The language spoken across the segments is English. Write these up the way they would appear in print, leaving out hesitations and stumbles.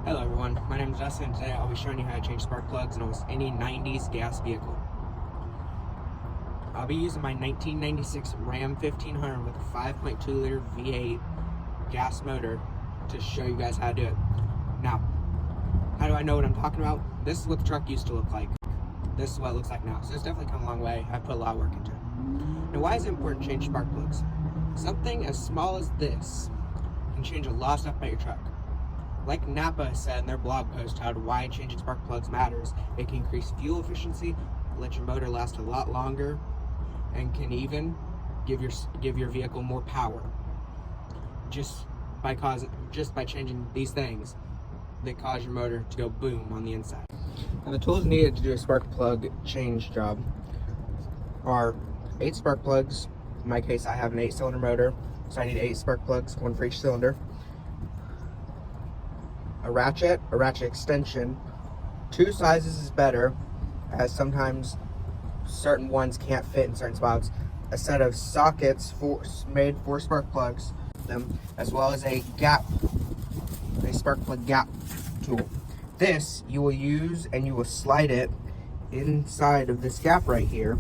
Hello everyone, my name is Justin and today I'll be showing you how to change spark plugs in almost any 90s gas vehicle. I'll be using my 1996 Ram 1500 with a 5.2 liter V8 gas motor to show you guys how to do it. Now, how do I know what I'm talking about? This is what the truck used to look like. This is what it looks like now. So it's definitely come a long way. I've put a lot of work into it. Now, why is it important to change spark plugs? Something as small as this can change a lot of stuff about your truck. Like Napa said in their blog post how why changing spark plugs matters, it can increase fuel efficiency, let your motor last a lot longer, and can even give your vehicle more power. Just by changing these things that cause your motor to go boom on the inside. Now, the tools needed to do a spark plug change job are 8 spark plugs. In my case, I have an 8-cylinder motor, so I need 8 spark plugs, 1 for each cylinder. A ratchet extension. 2 sizes is better, as sometimes certain ones can't fit in certain spots. A set of sockets made for spark plugs, as well as a spark plug gap tool. This you will use and you will slide it inside of this gap right here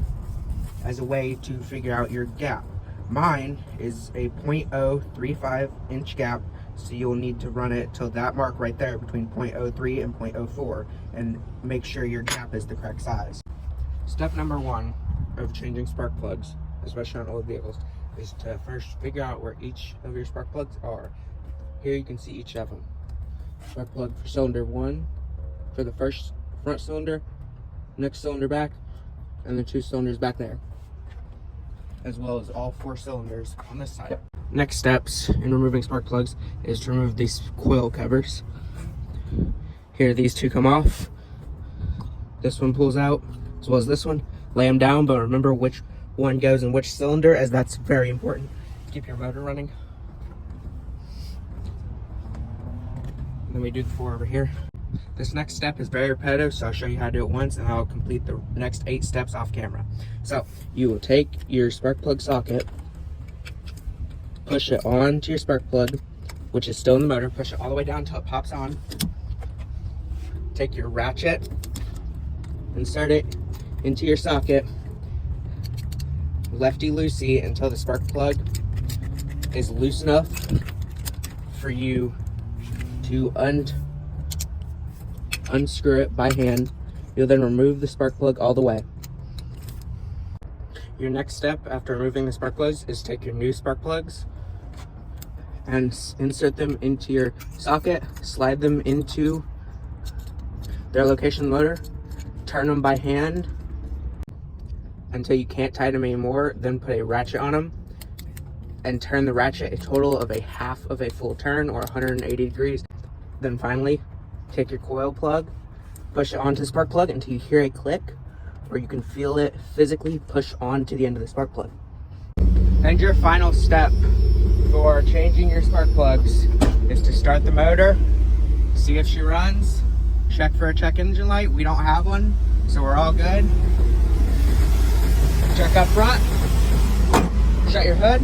as a way to figure out your gap. Mine is a 0.035 inch gap, so you'll need to run it till that mark right there between 0.03 and 0.04 and make sure your gap is the correct size. Step number 1 of changing spark plugs, especially on old vehicles, is to first figure out where each of your spark plugs are. Here you can see each of them. Spark plug for cylinder 1 for the first front cylinder, next cylinder back, and the 2 cylinders back there, as well as all 4 cylinders on this side. Next steps in removing spark plugs is to remove these coil covers. Here, these 2 come off. This one pulls out, as well as this one. Lay them down, but remember which one goes in which cylinder, as that's very important to keep your motor running. And then we do the 4 over here. This next step is very repetitive, so I'll show you how to do it once and I'll complete the next 8 steps off camera. So you will take your spark plug socket, push it onto your spark plug, which is still in the motor, push it all the way down until it pops on. Take your ratchet, insert it into your socket, lefty-loosey until the spark plug is loose enough for you to unscrew it by hand. You'll then remove the spark plug all the way. Your next step after removing the spark plugs is take your new spark plugs and insert them into your socket, slide them into their location in the motor, turn them by hand until you can't tighten them anymore, then put a ratchet on them and turn the ratchet a total of a half of a full turn or 180 degrees. Then finally, take your coil plug, push it onto the spark plug until you hear a click, or you can feel it physically push onto the end of the spark plug. And your final step for changing your spark plugs is to start the motor, see if she runs, check for a check engine light. We don't have one, so we're all good. Check up front, shut your hood.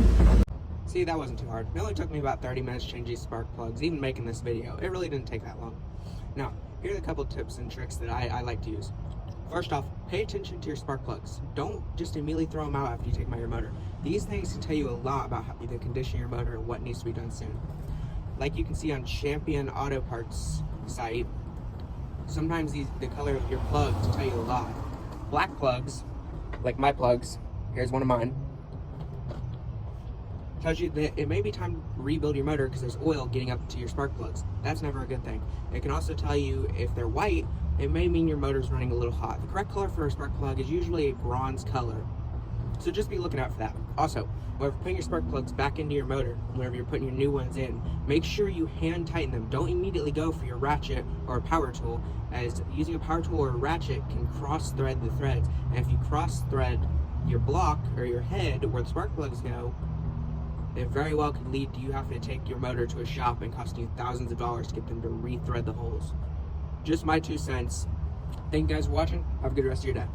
See, that wasn't too hard. It only took me about 30 minutes to change these spark plugs, even making this video. It really didn't take that long. Now, here are a couple tips and tricks that I like to use. First off, pay attention to your spark plugs. Don't just immediately throw them out after you take them out of your motor. These things can tell you a lot about the condition of your motor and what needs to be done soon. Like you can see on Champion Auto Parts site, sometimes the color of your plugs tell you a lot. Black plugs, like my plugs, here's one of mine, tells you that it may be time to rebuild your motor because there's oil getting up to your spark plugs. That's never a good thing. It can also tell you if they're white, it may mean your motor's running a little hot. The correct color for a spark plug is usually a bronze color, so just be looking out for that. Also, whenever putting your spark plugs back into your motor, whenever you're putting your new ones in, make sure you hand tighten them. Don't immediately go for your ratchet or a power tool, as using a power tool or a ratchet can cross thread the threads, and if you cross thread your block or your head where the spark plugs go, it very well could lead to you having to take your motor to a shop and costing you thousands of dollars to get them to re-thread the holes. Just my 2 cents. Thank you guys for watching. Have a good rest of your day.